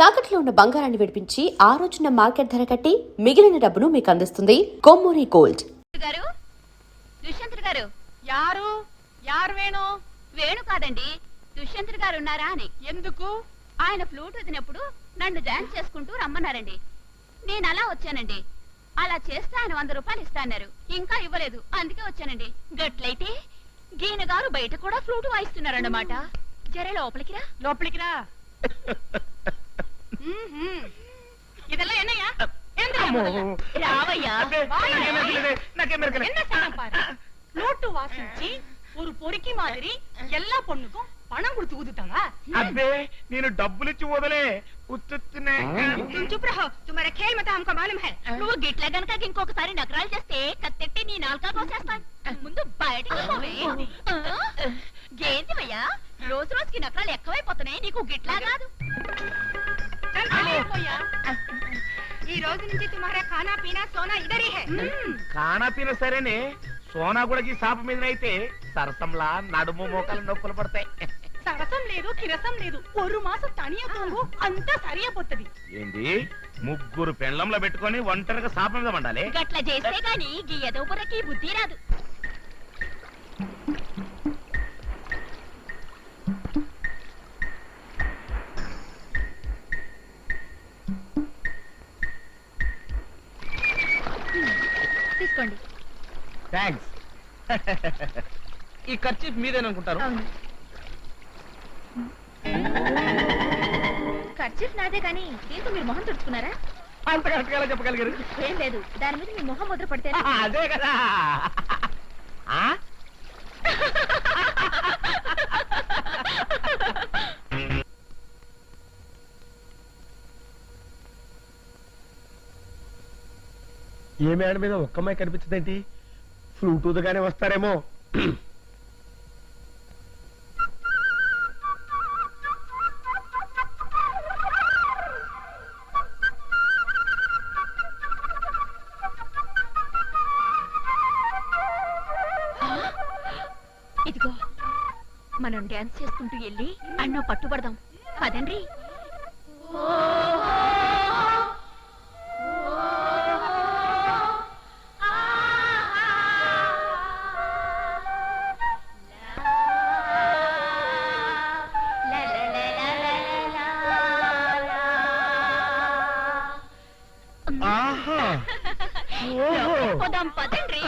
తాకట్లో ఉన్న బంగారాన్ని విడిపించి ఆ రోజున మార్కెట్ ధర కట్టి మిగిలిన డబ్బును మీకు అందిస్తుంది కొమ్మూరి గోల్డ్. గారు దుష్యంతుడు గారు యారు యారు వేణు వేణు కాదండి దుష్యంతుడు గారు ఉన్నారా అని. ఎందుకు? ఆయన ఫ్లూట్ వదినప్పుడు నన్ను డాన్స్ చేసుకుంటూ రమ్మన్నారండి. నేను అలా వచ్చానండి. అలా చేస్తే ఆయన 100 రూపాయలు ఇస్తాన్నారు. ఇంకా ఇవ్వలేదు, అందుకే వచ్చానండి. గట్లయితే గీన గారు బయట కూడా ఫ్లూట్ వాయిస్తున్నారన్నమాట. జర లోపలికి రా. లోపలికి రా. இதெல்லாம் என்னையா ராவையா நோட்டு வாசிச்சு ஒரு பொறுக்கி மாதிரி எல்லா பொண்ணுக்கும் பணம் கொடுத்து ஊதுட்டாங்க. అబ్బే నేను డబ్బులు ఇచ్చి వదలే ఉత్తునే. चुप रहो, तुम्हारा खेल मत हमको मालूम है. నువ్వు గిట్ల గనక ఇంకొకసారి నకరాలు చేస్తే కత్తెట్టి నీ నాలుక కోసేస్తాను. ముందు బయటికి పోవే. ఏంటివయ్యా రోజు రోజుకి నకరాలు ఎక్కువైపోతున్నాయి. నీకు గిట్లా కాదు. ఈ రోజు నుంచి తుమ్హారా ఖానా పీనా సోనా ఇదరీ హై. ఖానా పీనా సరేనే, సోనా కూడా ఈ సాప మీద అయితే సరసంలా నడుము మోకాలు నొప్పులు పడతాయి. సరసం లేదు కిరసం లేదు, ఒక మాసం తనియా తోంగు అంతా సరియపోతది. ఏంది ముగ్గురు పెండ్లంలో పెట్టుకొని ఒంటరిగా సాప మీద వండాలి? గట్ల చేస్తే గాని గీ ఎదోపురకి బుద్ధి రాదు. తీసుకోండి. థాంక్స్. ఈ ఖర్చు మీదేననుకుంటారు. ఖర్చు నాదే కానీ దీంతో మీరు మొహం తుడుచుకున్నారా? అంత కరెక్ట్గా చెప్పగలిగారు? ఏం లేదు, దాని మీద మీ మొహం ముద్ర పడితే. అదే కదా. ఏ మేడ మీద ఒక్కమ్మాయి కనిపించదేంటి? ఫ్లూట్ ఊదగానే వస్తారేమో. ఇదిగో మనం డాన్స్ చేసుకుంటూ వెళ్ళి అన్నో పట్టుబడదాం. పదండి. పోదాం పదండి.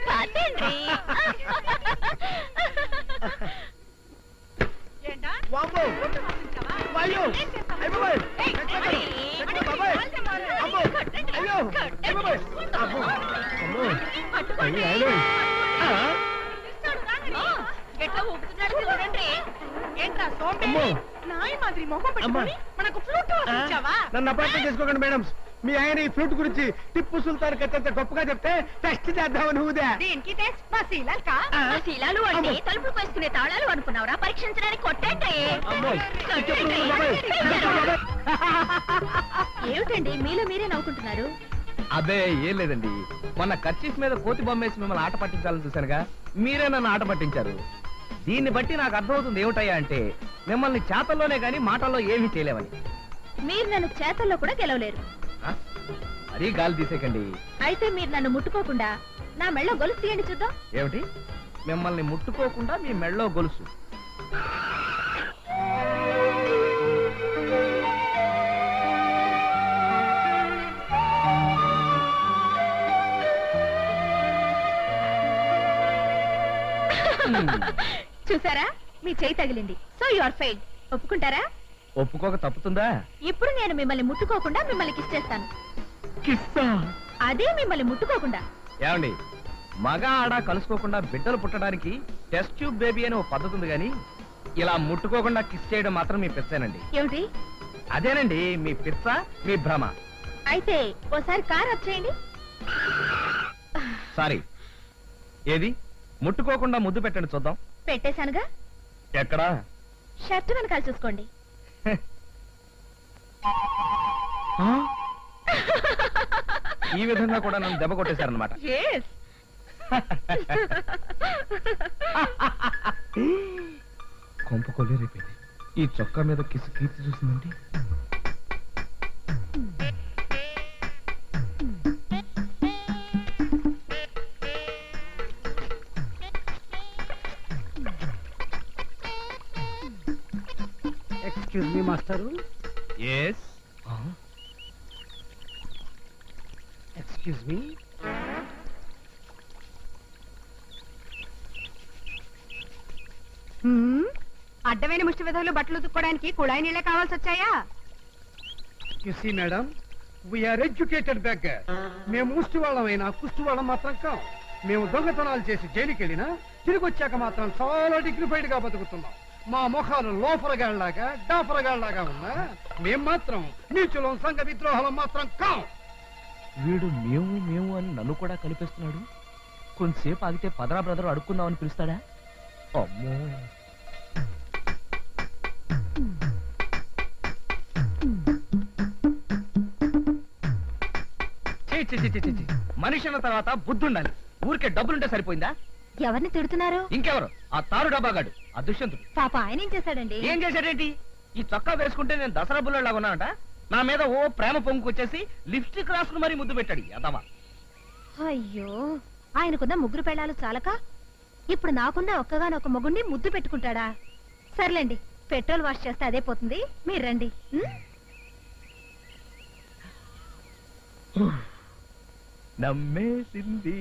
పదండి. ఎట్లా ఊపుతున్నాడు చూడండి. ఏంట్రా సోంబేరి నాయి మాదిరి మొహం పెట్టుకొని మనకు ఫ్లూట్ వాయించావా? నన్ను అపార్థం చేసుకోకండి మేడం. మీ ఆయన ఈ ఫ్లూట్ గురించి టిప్పు సుల్తాన్ కట్టంత గొప్పగా చెప్తే టెస్ట్ చేద్దామని ఊదా. దేనికి టెస్ట్? మా శీలాలు అంటే తలుపులు వేసుకునే తాళాలు అనుకున్నావురా? పరీక్షించడానికి కొట్టండి. ఏమిటండి మీలో మీరే నవ్వుకుంటున్నారు? అదే ఏం లేదండి, మొన్న కర్చీఫ్ మీద కోతి బొమ్మేసి మిమ్మల్ని ఆట పట్టించాలని చూశానుగా, మీరే నన్ను ఆట పట్టించారు. దీన్ని బట్టి నాకు అర్థమవుతుంది ఏమిటయ్యా అంటే, మిమ్మల్ని చేతల్లోనే గాని మాటల్లో ఏమీ చేయలేవని. మీరు నన్ను చేతల్లో కూడా గెలవలేరు. మరీ గాలి తీసేకండి. అయితే మీరు నన్ను ముట్టుకోకుండా నా మెళ్ళో గొలుసు తీయండి చూద్దాం. ఏమిటి? మిమ్మల్ని ముట్టుకోకుండా మీ మెళ్ళో గొలుసు? చూసారా, మీ చేయి తగిలింది. So you are failed. ఒప్పుకుంటారా? ఒప్పుకోక తప్పుతుందా? ఇప్పుడు నేను మిమ్మల్ని ముట్టుకోకుండా మిమ్మల్ని కిస్ చేస్తాను. అదే మిమ్మల్ని ముట్టుకోకుండా. ఏమండి, మగ ఆడ కలుసుకోకుండా బిడ్డలు పుట్టడానికి టెస్ట్ ట్యూబ్ బేబీ అని ఒక పద్ధతి ఉంది, కానీ ఇలా ముట్టుకోకుండా కిస్ చేయడం మాత్రం మీ పిచ్చేనండి. ఏమిటి? అదేనండి మీ పిచ్చ, మీ భ్రమ. అయితే ఓసారి కార్ ఆఫ్ చేయండి. సారీ. ఏది? ముట్టుకోకుండా ముద్దు పెట్టండి చూద్దాం. పెట్టేశానుగా. ఎక్కడా? షర్ట్ వెనకాల చూసుకోండి. ఈ విధంగా కూడా నన్ను దెబ్బ కొట్టేశారనమాట. కొంప కొల్లేరైపోయింది. ఈ చొక్కా మీద కిసి కీర్తి చూసిందండి. Excuse me master. Yes excuse me. అడ్డమైన ముష్టి విధాలు బట్టలు ఉతుక్కోవడానికి కుళాయి నీళ్ళే కావాల్సి వచ్చాయా? You see madam, we are educated beggar. మేము ముష్టి వాళ్ళమైనా కుష్టి వాళ్ళం మాత్రం కాం. మేము దొంగతనాలు చేసి జైలుకి వెళ్ళినా తిరిగి వచ్చాక మాత్రం చాలా డిగ్నిఫైడ్ గా బతుకుతున్నాం. మా ముఖాలు లోఫరగాళ్లాగా డాఫరగాళ్లాగా ఉన్నా మేం మాత్రం నీచులం, సంఘ విద్రోహాలం మాత్రం కాం. వీడు మేము మేము అని నన్ను కూడా కనిపిస్తున్నాడు. కొంతసేపు ఆగితే పదరా బ్రదర్ అడుక్కుందామని పిలుస్తాడా? అమ్మో. మనిషి అన్న తర్వాత బుద్ధి ఉండాలి. ఊరికే డబ్బులుంటే సరిపోయిందా? ఎవరిని తిడుతున్నారు? ఇంకెవరు? ఆ తారు డబ్బాగాడు, ఆ దుష్యంతుడు. పాప ఆయన ఏం చేశాడండి? ఏం చేశాడేంటి? ఈ చొక్కా వేసుకుంటే నేను దసరా బుల్లలాగా ఉన్నానంట. నా మీద ఓ ప్రేమ పొంగుకొచ్చేసి లిప్స్టిక్ రాసుకుని మరీ ముద్దు పెట్టాడు యదవ. అయ్యో, ఆయనకున్న ముగ్గురు పెళ్ళాలు చాలక ఇప్పుడు నాకున్న ఒక్కగానొక్క మొగుణ్ణి ముద్దు పెట్టుకుంటాడా? సర్లేండి, పెట్రోల్ వాష్ చేస్తే అదే పోతుంది. మీరు రండి. నమ్మేసింది.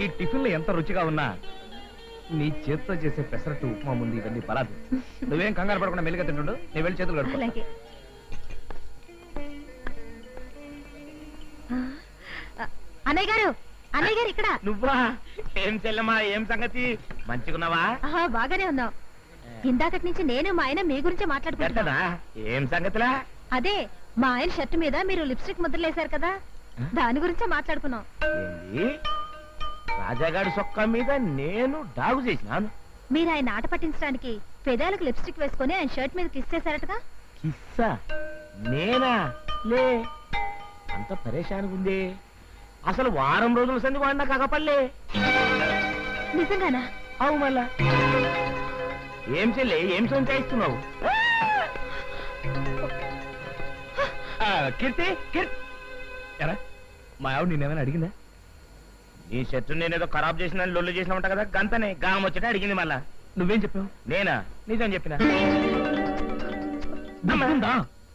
ఈ టిఫిన్లు ఎంత రుచిగా ఉన్నా నీ చేత్తో చేసే పెసరట్టు ఉప్మా ముందు ఇవన్నీ పరాదు. నువ్వేం కంగారు పడకుండా మెల్లిగా తింటుండు. నేను వెళ్ళి చేతులు కడుక్కో. అలాగే. అన్నయ్య గారు, అన్నయ్య గారు ఇక్కడ. నువ్వా? ఏం చెల్లెమ్మా, ఏం సంగతి? మంచిగున్నావా? బాగానే ఉన్నాం. ఇందాకటి నుంచి నేను మా ఆయన మీ గురించి మాట్లాడుకుంటున్నా. ఎట్టనా? ఏం సంగతిలా? అదే, మా ఆయన షర్ట్ మీద మీరు లిప్స్టిక్ ముద్రలేశారు కదా, దాని గురించే మాట్లాడుకున్నాం. ఏంది? రాజాగాడి సొక్క మీద నేను డాగు చేసినాను? మీరు ఆయన ఆట పట్టించడానికి పెదాలకు లిప్స్టిక్ వేసుకుని ఆయన షర్ట్ మీద కిస్ చేశారటగా? కిస్సా? నేనా? లే, అంత పరేషాన్ ఉంది. అసలు వారం రోజుల సంది వాడినా కాకపల్లే. నిజంగానా? అవు మళ్ళా. ఏం చెల్లి, ఏం సంచాయిస్తున్నావు? కీర్తి, ఎరా మా ఆవిడ నేనేమైనా అడిగిందా? నీ షర్టు నేనేదో ఖరాబ్ చేసిన లొల్లు చేసిన ఉంటా కదా, గంతనే గాం వచ్చేట అడిగింది. మళ్ళా నువ్వేం చెప్పావు? నేనా? నిజం చెప్పిన. నమ్ముందా?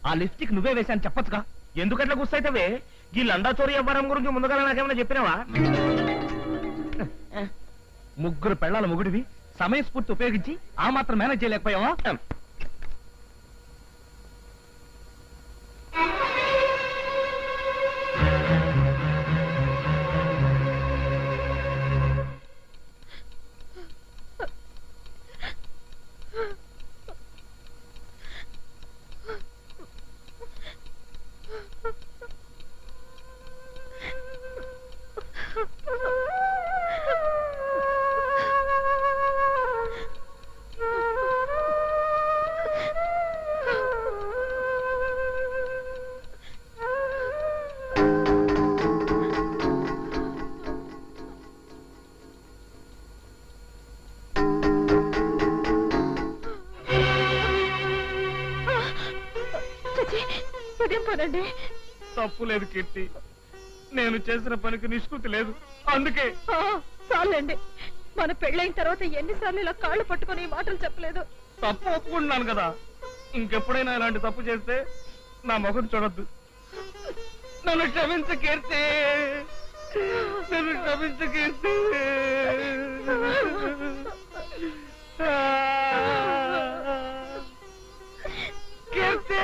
ఆ లిప్స్టిక్ నువ్వే వేశాను చెప్పొచ్చుగా. ఎందుకట్లా గుస్తైతవే? ఈ లండా చోరీ వ్యవహారం గురించి ముందుగా నాకేమైనా చెప్పినావా? ముగ్గురు పెళ్ళాల మొగుడివి సమయస్ఫూర్తి ఉపయోగించి ఆ మాత్రం మేనేజ్ చేయలేకపోయావా? తప్పు లేదు కీర్తి, నేను చేసిన పనికి నిష్కృతి లేదు. అందుకే చాలండి, మన పెళ్ళైన తర్వాత ఎన్నిసార్లు ఇలా కాళ్ళు పట్టుకుని ఈ మాటలు చెప్పలేదు. తప్పు ఒప్పుకుంటున్నాను కదా, ఇంకెప్పుడైనా ఇలాంటి తప్పు చేస్తే నా ముఖం చూడొద్దు. నన్ను క్షమించు కీర్తి, నన్ను క్షమించు కీర్తి. కీర్తి,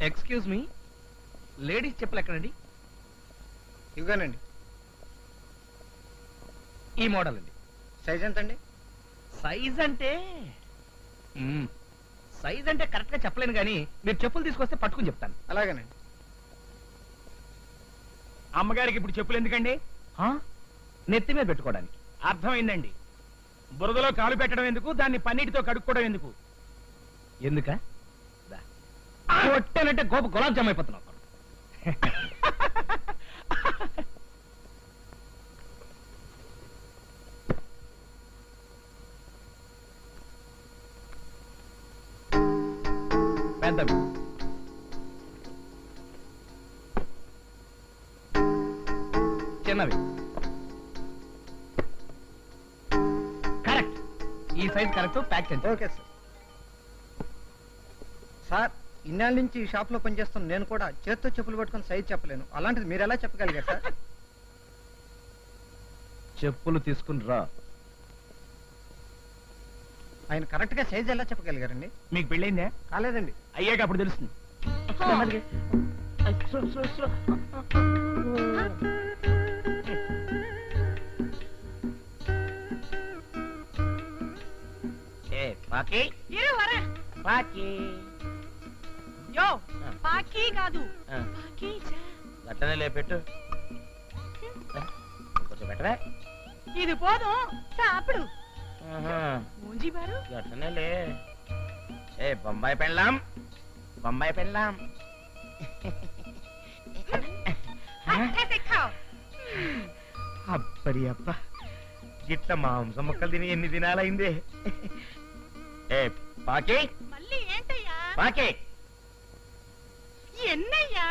ఎక్స్క్యూజ్ మీ, లేడీస్ చెప్పులు ఎక్కడండి? ఇవ్వనండి. ఈ మోడల్ అండి. సైజ్ ఎంత అండి? సైజ్ అంటే కరెక్ట్ గా చెప్పలేను కానీ మీరు చెప్పులు తీసుకొస్తే పట్టుకుని చెప్తాను. అలాగేనండి. అమ్మగారికి ఇప్పుడు చెప్పులు ఎందుకండి? నెత్తి మీద పెట్టుకోవడానికి. అర్థమైందండి. బురదలో కాలు పెట్టడం ఎందుకు, దాన్ని పన్నీటితో కడుక్కోవడం ఎందుకు? ఎందుక కొట్టానంటే గోప గులాబ్ జామ్ అయిపోతున్నావు. పెద్దవి చిన్నవి కరెక్ట్. ఈ సైజ్ కరెక్ట్ ప్యాక్ చేయండి. Okay sir. సార్ ఇన్నాళ్ళ నుంచి ఈ షాప్ లో పనిచేస్తున్న నేను కూడా చేత్తో చెప్పులు పట్టుకొని సైజ్ చెప్పలేను, అలాంటిది మీరు ఎలా చెప్పగలిగారు సార్? చెప్పులు తీసుకుని రా. ఆయన కరెక్ట్ గా సైజ్ ఎలా చెప్పగలిగారండి? మీకు పెళ్ళైందా? కాలేదండి. అయ్యాక అప్పుడు తెలుస్తుంది. పాకి ఇరు వరా. పాకి యో ఆ. పాకీ కాదు ఆ, పాకీజా. అట్లనే లేపెట్టు. కొంచెం బెటరే. ఇది పోదుం సాపుడు ఆహా, మూంజీ బారు. అట్లనే లే. ఏ బొంబాయి పెళ్ళాం, బొంబాయి పెళ్ళాం. అబ్బరి అబ్బ, గిట్ల మాంసం ముక్కలు తిని ఎన్ని దినాలైందే. ఏ పాకి మళ్ళీ ఏంటయ్యా? పాకి, ఎన్నయ్యా?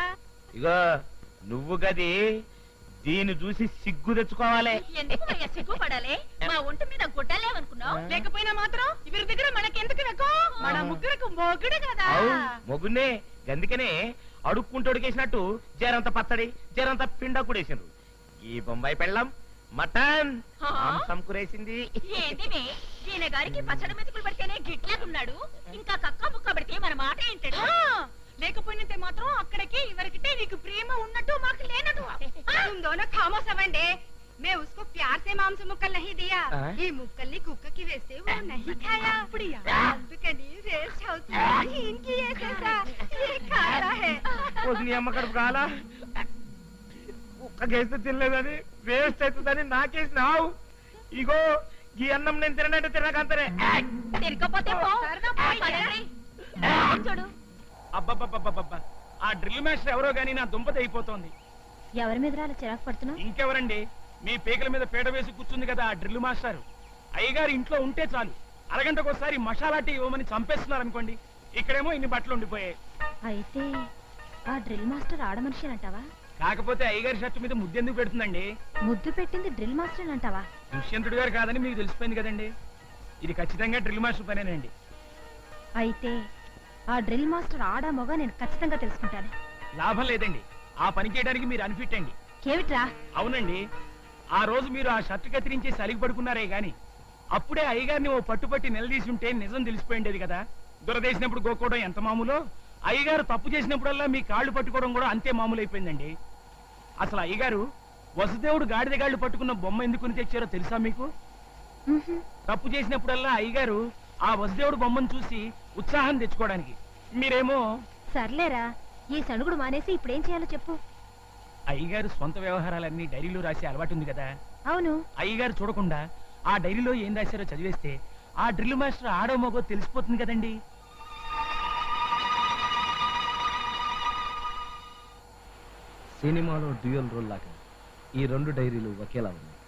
ఇగో నువ్వు గది దీన్ని చూసి సిగ్గు తెచ్చుకోవాలి. ఎందుకు అయ్యా సిగ్గుపడాలి? మా ఒంటి మీద గుడ్డలేమనుకున్నావు? లేకపోయినా మాత్రం వీరి దగ్గర మనకెందుకు రకం? మన ముగ్గురకు మొగుడు కదా. అవు మొగున్నే, గందుకనే అడుక్కుంటోడికేసినట్టు జరంత పచ్చడి జరంత పిండ కూడేసిండ్రు. ఈ బొంబాయి పెళ్ళం మటన్ ఆ? మాంసం కూరేసింది. ఏంటివే ఈయన గారికి పచ్చడి మెతుకులు పెడితేనే గిట్లాగున్నాడు, ఇంకా కక్క ముక్క పెడితే మన మాట ఏంటాడు? లేకపోయినంతే మాత్రం అక్కడికి ఇవరికితే నీకు ప్రేమ ఉన్నట్టు మాకు లేనట్టు. तुम दोनों खामोश अवंडे, मैं उसको प्यार से मांस मुक्कल नहीं दिया, ये मुक्कल्ली कुక్క की वेస్తే वो नहीं खाया. అందుకని వేస్ట్ అవుతుంది. इनकी ये कैसा ये खाया है. నీ అమ్మ కడుపు కాలా కుక్కకేస్తే తినలేదని వేస్ట్ అవుతుందని నాకేసినావు. ఇగో ఈ అన్నం నేను తినట్టు తినకంతనే. తిరగపోతే పో. చూడు అబ్బబ్బబ్బబ్బబ్బా, ఆ డ్రిల్ మాస్టర్ ఎవరో గానీ నా దుంపతి అయిపోతోంది. ఎవరి మీద రాల చిరాకు పడుతున్నావు? ఇంకెవరండి, మీ పేకల మీద పీట వేసి కూర్చుంది కదా ఆ డ్రిల్ మాస్టర్. అయ్యగారు ఇంట్లో ఉంటే చాలు అరగంటకోసారి మసాలా టీ ఇవ్వమని చంపేస్తున్నారు అనుకోండి. ఇక్కడేమో ఇన్ని బట్టలు ఉండిపోయాయి. అయితే ఆ డ్రిల్ మాస్టర్ ఆడమనిషి అంటావా? కాకపోతే అయ్యగారి షర్టు మీద ముద్దెందుకు పెడుతుందండి? ముద్దు పెట్టింది డ్రిల్ మాస్టర్ అంటావా? దుష్యంతుడు గారు కాదని మీకు తెలిసిపోయింది కదండి. ఇది ఖచ్చితంగా డ్రిల్ మాస్టర్ పనేనండి. అయితే ఆ డ్రిల్ మాస్టర్ ఆడా మొగ నేను ఖచ్చితంగా తెలుసుకుంటాను. లాభం లేదండి, ఆ పని చేయడానికి మీరు అన్ఫిట్ అండి. కేవిట్రా? అవునండి, ఆ రోజు మీరు ఆ షర్ట్ కత్తిరించి సలిగి పడుకున్నారే గాని అప్పుడే అయ్యగారిని ఓ పట్టుపట్టి నిలదీసి ఉంటే నిజం తెలిసిపోయిండేది కదా. దురదేసినప్పుడు గోక్కోవడం ఎంత మామూలో, అయ్యగారు తప్పు చేసినప్పుడల్లా మీ కాళ్ళు పట్టుకోవడం కూడా అంతే మామూలు అయిపోయిందండి. అసలు అయ్యగారు వసుదేవుడు గాడిద గాళ్ళు పట్టుకున్న బొమ్మ ఎందుకుని తెచ్చారో తెలుసా మీకు? తప్పు చేసినప్పుడల్లా అయ్యగారు ఆ వసుదేవుడు బొమ్మను చూసి ఉత్సాహం తెచ్చుకోవడానికి, మీరేమో సర్లేరా, ఈ సణుగుడు మానేసి ఇప్పుడేం చేయాలో చెప్పు. అయ్యగారు సొంత వ్యవహారాలన్నీ డైరీలో రాసే అలవాటు ఉంది కదా. అవును. అయ్యగారు చూడకుండా ఆ డైరీలో ఏం రాశారో చదివేస్తే ఆ డ్రిల్ మాస్టర్ ఆడో మగో తెలిసిపోతుంది కదండి. సినిమాలో డ్యూయల్ రోల్ లాగా ఈ రెండు డైరీలు ఒకేలా ఉన్నాయి.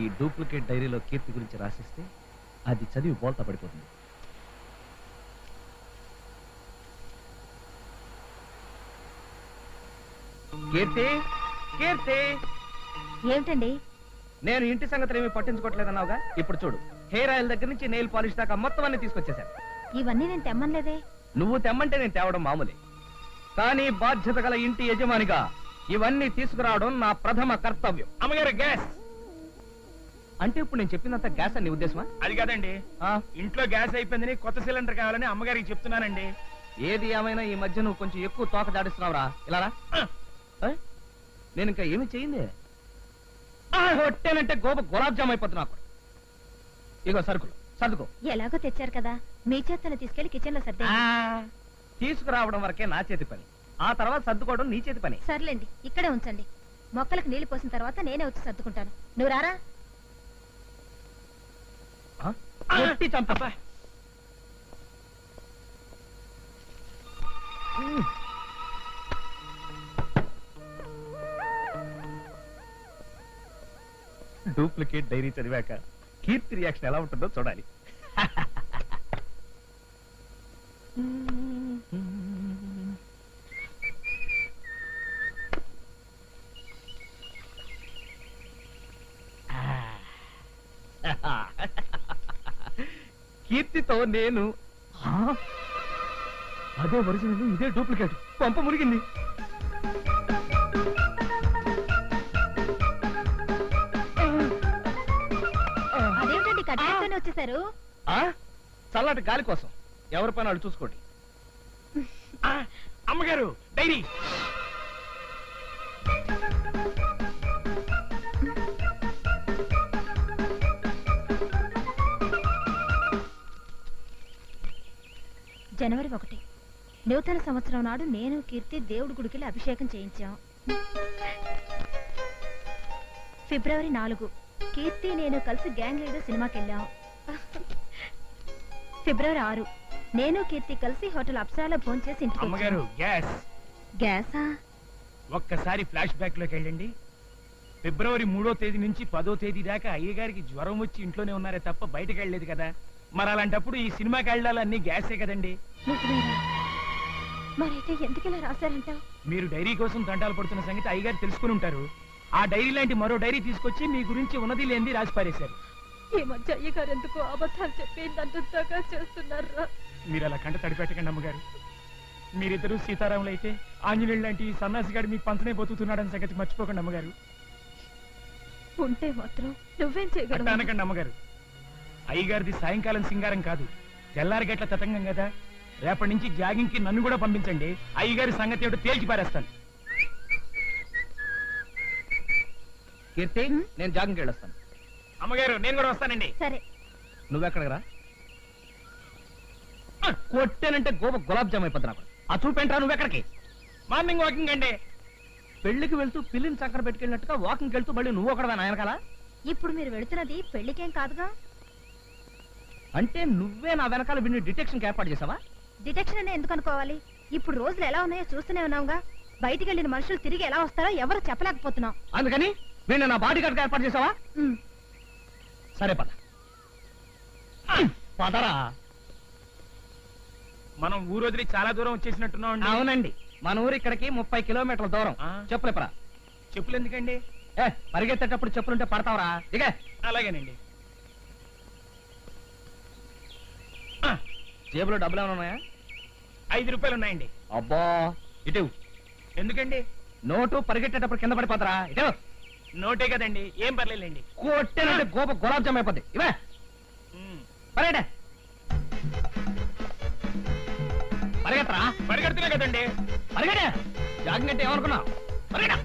ఈ డూప్లికేట్ డైరీలో కీర్తి గురించి రాసిస్తే అది చదివి బోల్తా పడిపోతుంది. కీర్తి, కీర్తి, ఏమిటండి? నేను ఇంటి సంగతి ఏమీ పట్టించుకోవట్లేదన్నావుగా, ఇప్పుడు చూడు, హెయిర్ ఆయిల్ దగ్గర నుంచి నెయిల్ పాలిష్ దాకా మొత్తం అన్ని తీసుకొచ్చేసాను. ఇవన్నీ నేను తెమ్మనలేదే. నువ్వు తెమ్మంటే నేను తేవడం మామూలే, కానీ బాధ్యత గల ఇంటి యజమానిగా ఇవన్నీ తీసుకురావడం నా ప్రథమ కర్తవ్యం. అమ్మగారు గ్యాస్ అంటే ఇప్పుడు నేను చెప్పినంత గ్యాస్ అని నీ ఉద్దేశమా? అది కాదండి, ఆ, ఇంట్లో గ్యాస్ అయిపోయిందని కొత్త సిలిండర్ కావాలని అమ్మగారికి చెప్తున్నానండి. ఏది ఏమైనా ఈ మధ్య నువ్వు కొంచెం ఎక్కువ తోక దాడిస్తున్నావురా. ఇలా రా. ఆ? నేను ఇంకా ఏమి చెయ్యింది కొట్టేనంటే గోప గులాబ్ జామ్ అయిపోతున్నా. ఇగో సరుకులు సర్దుకో. ఎలాగో తెచ్చారు కదా, మీ చేతను తీసుకెళ్లి కిచెన్ లో సర్దే. తీసుకురావడం వరకే నా చేతి పని, ఆ తర్వాత సర్దుకోవడం నీ చేతి పని. సర్లేండి, ఇక్కడే ఉంచండి. మొక్కలకు నీళ్లు పోసిన తర్వాత నేనే వచ్చి సర్దుకుంటాను. నువ్వు రారా. కొట్టి చంపా. డూప్లికేట్ డైరీ చదివాక కీర్తి రియాక్షన్ ఎలా ఉంటుందో చూడాలి. కీర్తితో నేను ఆ? అదే ఒరిజినల్, ఇదే డూప్లికేట్. పంప మురిగింది. అదేమిటండి కట్టేస్తూనే వచ్చేసారు? ఆ? చల్లటి గాలి కోసం ఎవరి పని వాళ్ళు చూసుకోండి. ఆ, అమ్మగారు డైరీ. జనవరి 1 నూతన సంవత్సరం నాడు నేను కీర్తి దేవుడి గుడికి అభిషేకం చేయించాం. ఫిబ్రవరి 4 కీర్తి నేను కలిసి గ్యాంగ్ లీడర్ సినిమాకి వెళ్ళాం. ఫిబ్రవరి 6 నేను కీర్తి కలిసి హోటల్ అప్సరాలో భోంచేసి ఇంటికి అమ్మగారు వచ్చాం. గ్యాస్. గ్యాసా? ఒక్కసారి ఫ్లాష్ బ్యాక్ లోకి వెళ్ళండి. ఫిబ్రవరి 3వ తేదీ నుంచి 10వ తేదీ దాకా అయ్యగారికి జ్వరం వచ్చి ఇంట్లోనే ఉన్నారే తప్ప బయటకు వెళ్ళలేదు కదా. మరి అలాంటప్పుడు ఈ సినిమాకి వెళ్ళాలన్నీ గ్యాసే కదండి. నిజమేనా? మరైతే ఎందుకు ఇలా రాశారంటావు? మీరు డైరీ కోసం తంటాలు పడుతున్న సంగతి అయ్యగారు తెలుసుకుని ఉంటారు. ఆ డైరీ లాంటి మరో డైరీ తీసుకొచ్చి మీ గురించి ఉన్నది లేనిది రాసి పారేశారు. ఈ మధ్య అయ్యగారు ఎందుకు అబద్ధాలు చెప్పి నన్నుగా చేస్తున్నారా? మీరు అలా కంట తడిపెట్టకండి అమ్మగారు. మీరిద్దరూ సీతారాములు అయితే ఆంజనేయులు లాంటి ఈ సన్నాసిగాడు మీకు పంచనే బతుకుతున్నాడని సంగతి మర్చిపోకండి అమ్మగారు. ఉంటే మాత్రం నువ్వేం చేయగలవు? అట్ట అనకండి అమ్మగారు. అయ్యగారిది సాయంకాలం సింగారం కాదు, తెల్లారి గట్ల తతంగం కదా. రేపటి నుంచి జాగింగ్ కి నన్ను కూడా పంపించండి. అయ్యగారి సంగతి ఏమిటో తేల్చి పారేస్తాను. కీర్తి, నేను జాగింగ్కి వెళ్ళొస్తాను. అమ్మగారు నేను కూడా వస్తానండి. సరే. నువ్వెక్కడికి రా. కొట్టానంటే గోప గులాబ్ జామ్ అయిపోద్ది నాకు. ఆ చూపేంట్రా నువ్వెక్కడికి? మార్నింగ్ వాకింగ్ అండి. పెళ్లికి వెళ్తూ పిల్లిని చక్కర పెట్టుకెళ్ళినట్టుగా వాకింగ్కి వెళ్తూ మళ్ళీ నువ్వు ఒకడదా నాయనకాల? ఇప్పుడు మీరు వెళుతున్నది పెళ్లికేం కాదుగా. అంటే నువ్వే నా వెనకాల విని డిటెక్షన్ ఏర్పాటు చేసావా? డిటెక్షన్ అనే ఎందుకు అనుకోవాలి? ఇప్పుడు రోజులు ఎలా ఉన్నాయో చూస్తూనే ఉన్నావుగా. బయటికి వెళ్ళిన మనుషులు తిరిగి ఎలా వస్తారో ఎవరు చెప్పలేకపోతున్నాం. అందుకని వీణ్ణి నా బాడీ గార్డ్ ఏర్పాటు చేసావా? సరే పద. పదరా. మనం ఊరు వదిలి చాలా దూరం వచ్చేసినట్టున్నాం. అవునండి, మన ఊరు ఇక్కడికి 30 కిలోమీటర్ల దూరం. ఆ. చెప్పులేపరా. చెప్పులు ఎందుకండి? పరిగెత్తేటప్పుడు చెప్పులుంటే పడతావరా? ఇక అలాగేనండి. జేబులో డబ్బులు ఏమైనా ఉన్నాయా? 5 రూపాయలు ఉన్నాయండి. అబ్బా, ఇటు ఎందుకండి? నోటు పరిగెట్టేటప్పుడు కింద పడిపోతారా? ఇటు నోటే కదండి, ఏం పర్లేదండి. కొట్టేనంటే గోప గులాబ్ జామ్ అయిపోద్ది. ఇవే పరిగెట్ట. పరిగెత్తరా. పరిగెడుతున్నా కదండి. పరిగెట్ట. జాగింగ్ అంటే ఏమనుకున్నావు? పరిగెట్ట.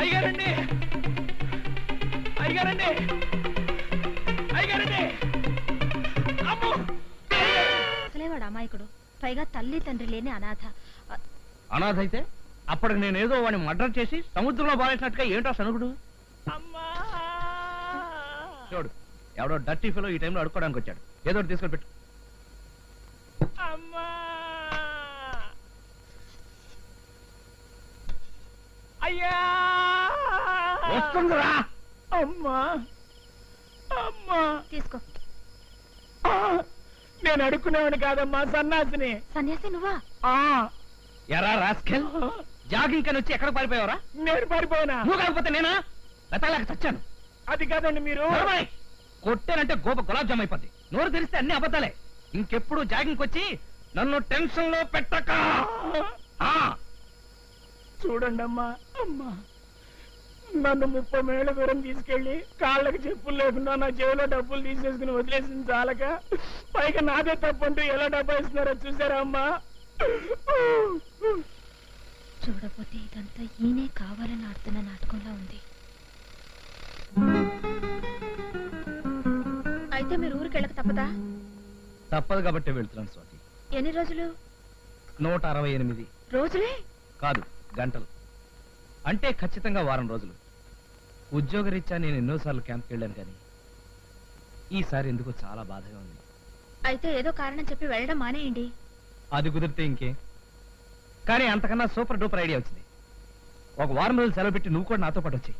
అయ్యగారండి, అయ్యగారండి, అయ్యగారండి. అమ్మో! అసలేవాడు అమాయకుడు, పైగా తల్లి తండ్రి లేని అనాథ. అనాథ అయితే అప్పటికి నేనేదో వాడిని మర్డర్ చేసి సముద్రంలో బారేసినట్టుగా ఏంటో సనుగుడు. అమ్మా! చూడు, ఎవడో డర్టీ ఫెలో ఈ టైంలో అడుక్కోవడానికి వచ్చాడు. ఏదో ఒకటి తీసుకొని పెట్టు. అమ్మా! అయ్యా! వస్తుందిరా. అమ్మా! అమ్మా! తీసుకో. ఆ! నేను అడుక్కునేవాడిని కాదమ్మా, సన్నాసిని. సన్యాసి నువ్వా? ఆ! ఎరా రాస్కెల్, జాగింగ్ కని వచ్చి ఎక్కడ పారిపోయావరా? నేను పారిపోయినా? నువ్వు కాకపోతే నేనా? వెతలేక చచ్చాను. అది కాదండి మీరు. నోర్మై! కొట్టానంటే గోప గులాబ్ జామ్ అయిపోద్ది. నోరు తెరిస్తే అన్ని అబద్ధాలే. ఇంకెప్పుడు జాగింగ్ వచ్చి నన్ను టెన్షన్ లో పెట్టక. ఆ! చూడండి అమ్మా, అమ్మా, నన్ను 30 మైళ్ళ దూరం తీసుకెళ్లి కాళ్ళకి చెప్పులు లేకుండా నా జేబులో డబ్బులు తీసేసుకుని వదిలేసింది చాలక పైగా నాదే తప్పంటూ ఎలా డబ్బా ఇస్తున్నారో చూసారా అమ్మా? చూడపోతే ఇదంతా ఈయనే కావాలని ఆడుతున్న నాటకంలా ఉంది. అయితే మీరు ఊరికి వెళ్ళక తప్పదా? తప్పదు కాబట్టి వెళ్తున్నాను స్వాతి. ఎన్ని రోజులు? 168 రోజులే కాదు, గంటలు. అంటే ఖచ్చితంగా వారం రోజులు. ఉద్యోగరీత్యా నేను ఎన్నోసార్లు క్యాంప్కి వెళ్ళాను, కానీ ఈసారి ఎందుకో చాలా బాధగా ఉంది. అయితే ఏదో కారణం చెప్పి వెళ్ళడం మానేయండి. అది కుదిరితే ఇంకే. కానీ అంతకన్నా సూపర్ డూపర్ ఐడియా వచ్చింది. ఒక వారం రోజులు సెలవు పెట్టి నువ్వు కూడా నాతో పాటు వచ్చి